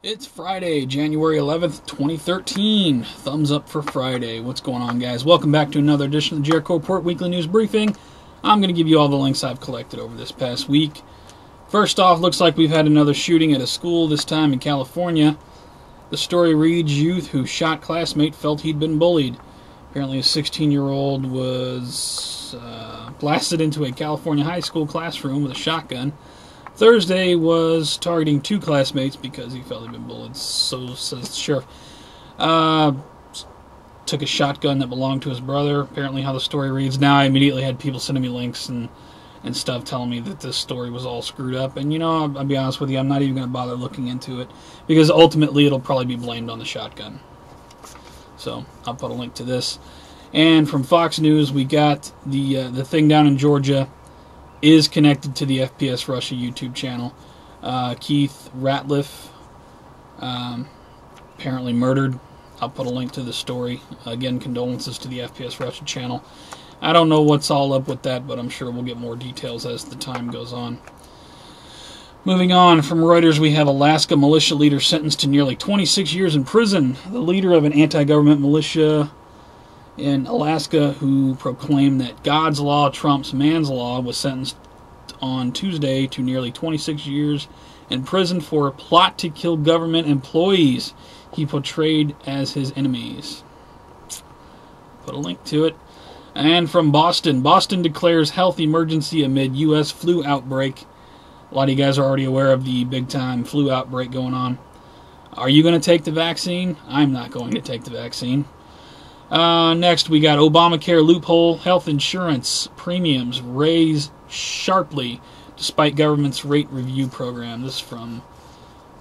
It's Friday, January 11th, 2013. Thumbs up for Friday. What's going on, guys? Welcome back to another edition of the Jericho Report Weekly News Briefing. I'm going to give you all the links I've collected over this past week. First off, looks like we've had another shooting at a school, this time in California. The story reads, youth who shot classmate felt he'd been bullied. Apparently a 16-year-old was blasted into a California high school classroom with a shotgun. Thursday was targeting two classmates because he felt he'd been bullied, so says the sheriff. Took a shotgun that belonged to his brother, apparently how the story reads. Now I immediately had people sending me links and stuff telling me that this story was all screwed up. And, you know, I'll be honest with you, I'm not even going to bother looking into it because ultimately it'll probably be blamed on the shotgun. So I'll put a link to this. And from Fox News, we got the thing down in Georgia is connected to the FPSRussia YouTube channel. Keith Ratliff, apparently murdered. I'll put a link to the story. Again, condolences to the FPSRussia channel. I don't know what's all up with that, but I'm sure we'll get more details as the time goes on. Moving on, from Reuters, we have Alaska militia leader sentenced to nearly 26 years in prison. The leader of an anti-government militia in Alaska who proclaimed that God's law trumps man's law was sentenced on Tuesday to nearly 26 years in prison for a plot to kill government employees he portrayed as his enemies. Put a link to it. And from Boston, Boston declares health emergency amid U.S. flu outbreak. A lot of you guys are already aware of the big-time flu outbreak going on. Are you going to take the vaccine? I'm not going to take the vaccine. Next, we got Obamacare loophole. Health insurance premiums raise sharply despite government's rate review program. This is from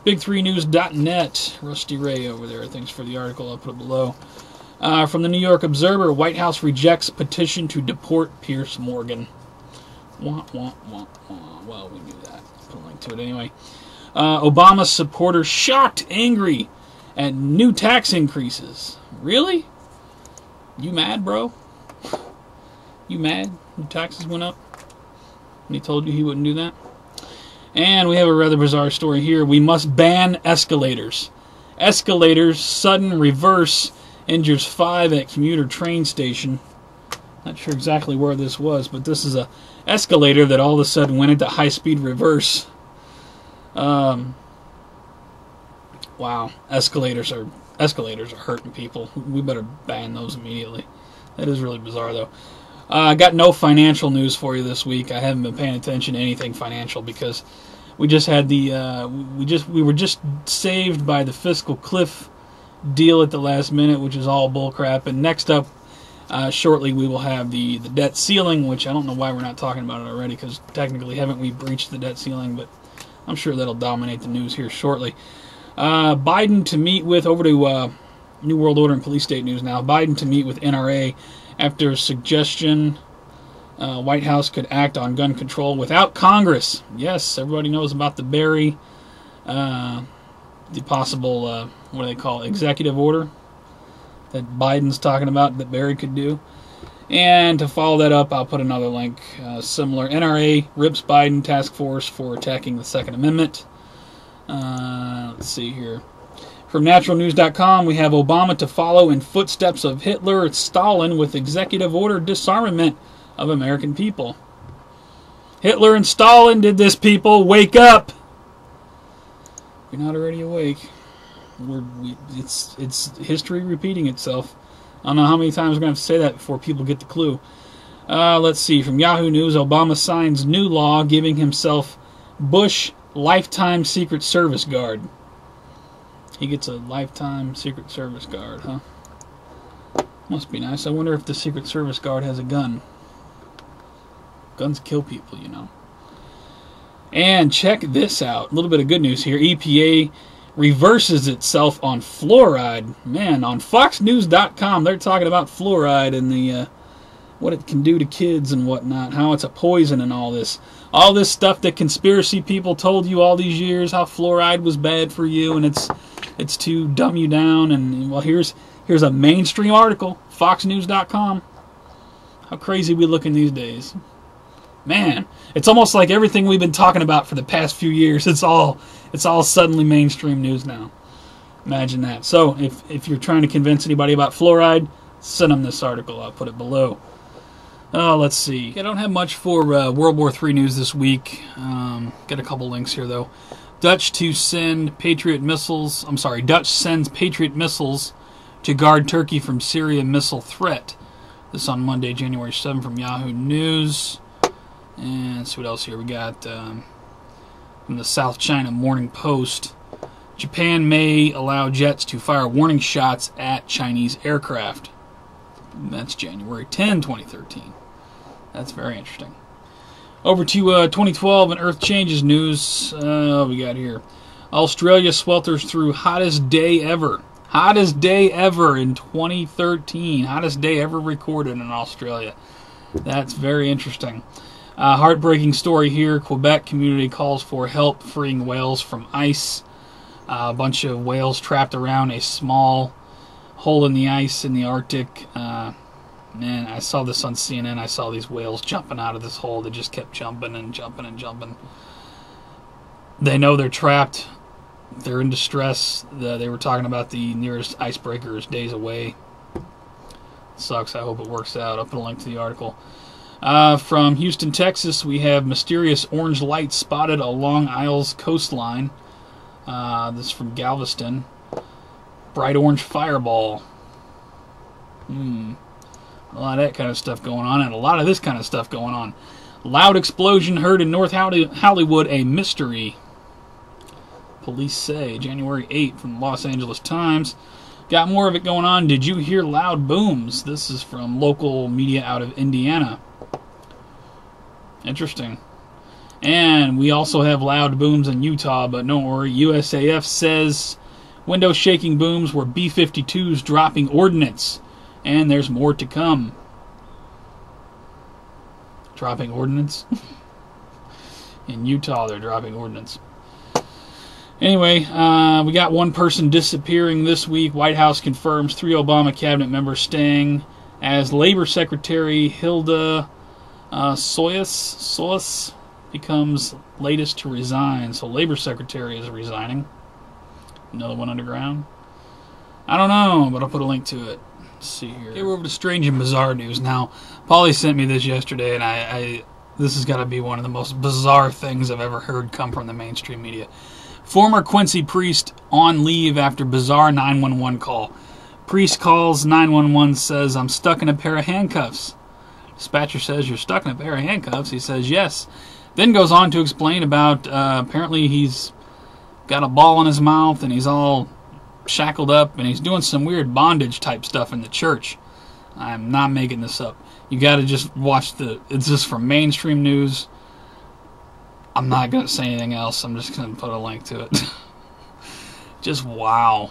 Big3News.net. Rusty Ray over there. Thanks for the article. I'll put it below. From the New York Observer, White House rejects petition to deport Piers Morgan. Wah, wah, wah, wah. Well, we knew that. Put a link to it anyway. Obama supporters shocked, angry at new tax increases. Really? You mad, bro? You mad? Your taxes went up? And he told you he wouldn't do that? And we have a rather bizarre story here. We must ban escalators. Escalators, sudden reverse, injures 5 at commuter train station. Not sure exactly where this was, but this is a escalator that all of a sudden went into high-speed reverse. Wow. Escalators are hurting people. We better ban those immediately. That is really bizarre, though. I got no financial news for you this week. I haven't been paying attention to anything financial because we just had the we were just saved by the fiscal cliff deal at the last minute, which is all bullcrap. And next up, shortly, we will have the debt ceiling, which I don't know why we're not talking about it already because technically haven't we breached the debt ceiling, but I'm sure that'll dominate the news here shortly. Biden to meet with, over to New World Order and Police State News now, Biden to meet with NRA after suggestion White House could act on gun control without Congress. Yes, everybody knows about the Barry, the possible, what do they call it, executive order that Biden's talking about that Barry could do. And to follow that up, I'll put another link. Similar, NRA rips Biden task force for attacking the Second Amendment. Let's see here. From naturalnews.com, we have Obama to follow in footsteps of Hitler and Stalin with executive order disarmament of American people. Hitler and Stalin did this, people. Wake up! If you're not already awake, it's history repeating itself. I don't know how many times we're going to have to say that before people get the clue. Let's see. From Yahoo News, Obama signs new law giving himself Bush lifetime Secret Service guard. He gets a lifetime Secret Service guard, huh? Must be nice. I wonder if the Secret Service guard has a gun. Guns kill people, you know. And check this out. A little bit of good news here. EPA reverses itself on fluoride. Man, on FoxNews.com, they're talking about fluoride and the what it can do to kids and whatnot, how it's a poison and all this. All this stuff that conspiracy people told you all these years, how fluoride was bad for you and it's to dumb you down. And, well, here's a mainstream article, FoxNews.com. How crazy we looking these days. Man, it's almost like everything we've been talking about for the past few years, it's all suddenly mainstream news now. Imagine that. So, if you're trying to convince anybody about fluoride, send them this article. I'll put it below. Oh, let's see. I don't have much for World War III news this week. Got a couple links here, though. Dutch sends Patriot missiles to guard Turkey from Syria missile threat. This on Monday, January 7th from Yahoo News. And let's see what else here we got. From the South China Morning Post. Japan may allow jets to fire warning shots at Chinese aircraft. That's January 10, 2013. That's very interesting. Over to 2012 and Earth Changes news. What we got here? Australia swelters through hottest day ever. Hottest day ever in 2013. Hottest day ever recorded in Australia. That's very interesting. Heartbreaking story here. Quebec community calls for help freeing whales from ice. A bunch of whales trapped around a small hole in the ice in the Arctic. Man, I saw this on CNN. I saw these whales jumping out of this hole. They just kept jumping and jumping and jumping. They know they're trapped. They're in distress. They were talking about the nearest icebreaker is days away. Sucks. I hope it works out. I'll put a link to the article. From Houston, Texas, we have mysterious orange light spotted along Isles coastline. This is from Galveston. Bright orange fireball. A lot of that kind of stuff going on, and a lot of this kind of stuff going on. Loud explosion heard in North Hollywood, a mystery. Police say, January 8th from the Los Angeles Times. Got more of it going on. Did you hear loud booms? This is from local media out of Indiana. Interesting. And we also have loud booms in Utah, but don't worry. USAF says window-shaking booms were B-52s dropping ordnance. And there's more to come. Dropping ordnance? In Utah, they're dropping ordnance. Anyway, we got one person disappearing this week. White House confirms 3 Obama cabinet members staying as Labor Secretary Hilda Solis becomes latest to resign. So Labor Secretary is resigning. Another one underground. I don't know, but I'll put a link to it. Let's see here. Okay, we're over to strange and bizarre news now. Paulie sent me this yesterday, and this has got to be one of the most bizarre things I've ever heard come from the mainstream media. Former Quincy priest on leave after bizarre 911 call. Priest calls 911, says, "I'm stuck in a pair of handcuffs." Dispatcher says, "You're stuck in a pair of handcuffs?" He says, "Yes." Then goes on to explain about apparently he's got a ball in his mouth and he's all shackled up and he's doing some weird bondage type stuff in the church. I'm not making this up. You got to just watch it's just from mainstream news. I'm not going to say anything else. I'm just going to put a link to it. Just wow.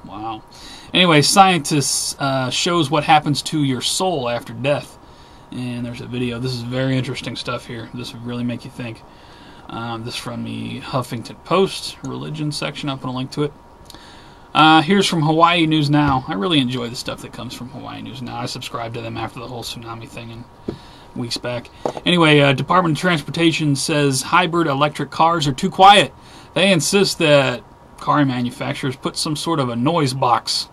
Wow. Anyway, scientists shows what happens to your soul after death. And there's a video. This is very interesting stuff here. This would really make you think. This is from the Huffington Post religion section. I'll put a link to it. Here's from Hawaii News Now. I really enjoy the stuff that comes from Hawaii News Now. I subscribed to them after the whole tsunami thing and weeks back. Anyway, Department of Transportation says hybrid electric cars are too quiet. They insist that car manufacturers put some sort of a noise box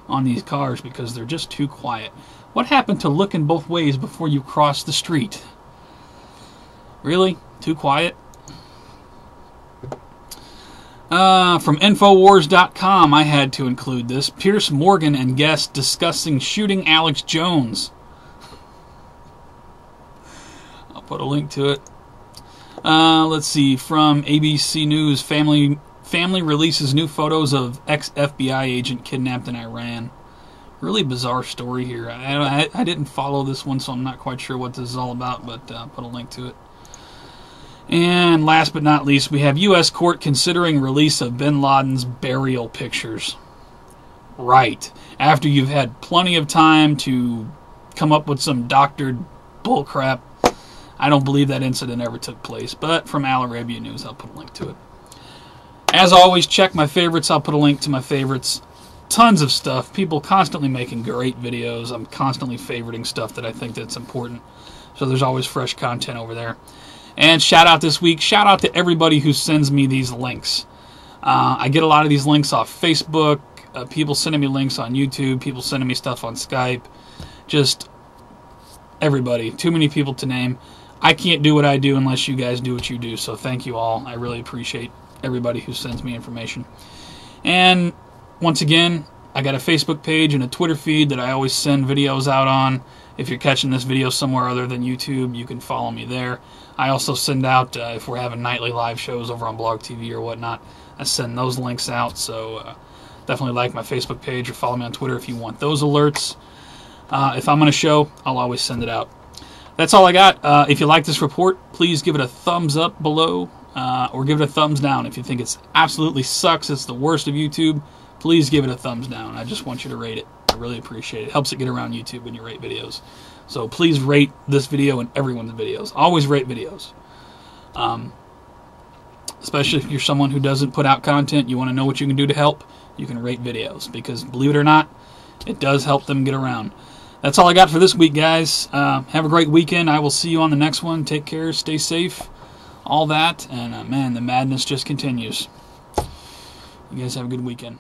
on these cars because they're just too quiet. What happened to looking both ways before you cross the street? Really? Too quiet? From Infowars.com, I had to include this. Piers Morgan and guests discussing shooting Alex Jones. I'll put a link to it. Let's see. From ABC News, family releases new photos of ex-FBI agent kidnapped in Iran. Really bizarre story here. I didn't follow this one, so I'm not quite sure what this is all about, but I'll put a link to it. And last but not least, we have U.S. court considering release of bin Laden's burial pictures. Right. After you've had plenty of time to come up with some doctored bullcrap. I don't believe that incident ever took place. But from Al Arabiya News, I'll put a link to it. As always, check my favorites. I'll put a link to my favorites. Tons of stuff. People constantly making great videos. I'm constantly favoriting stuff that I think that's important. So there's always fresh content over there. And shout out this week, shout out to everybody who sends me these links. I get a lot of these links off Facebook, people sending me links on YouTube, people sending me stuff on Skype, just everybody. Too many people to name. I can't do what I do unless you guys do what you do, so thank you all. I really appreciate everybody who sends me information. And once again, I got a Facebook page and a Twitter feed that I always send videos out on. If you're catching this video somewhere other than YouTube, you can follow me there. I also send out, if we're having nightly live shows over on Blog TV or whatnot, I send those links out, so definitely like my Facebook page or follow me on Twitter if you want those alerts. If I'm on a show, I'll always send it out. That's all I got. If you like this report, please give it a thumbs up below, or give it a thumbs down. If you think it's absolutely sucks, it's the worst of YouTube, please give it a thumbs down. I just want you to rate it. I really appreciate it. It helps it get around YouTube when you rate videos. So please rate this video and everyone's videos. Always rate videos. Especially if you're someone who doesn't put out content, you want to know what you can do to help, you can rate videos. Because believe it or not, it does help them get around. That's all I got for this week, guys. Have a great weekend. I will see you on the next one. Take care. Stay safe. All that. And, man, the madness just continues. You guys have a good weekend.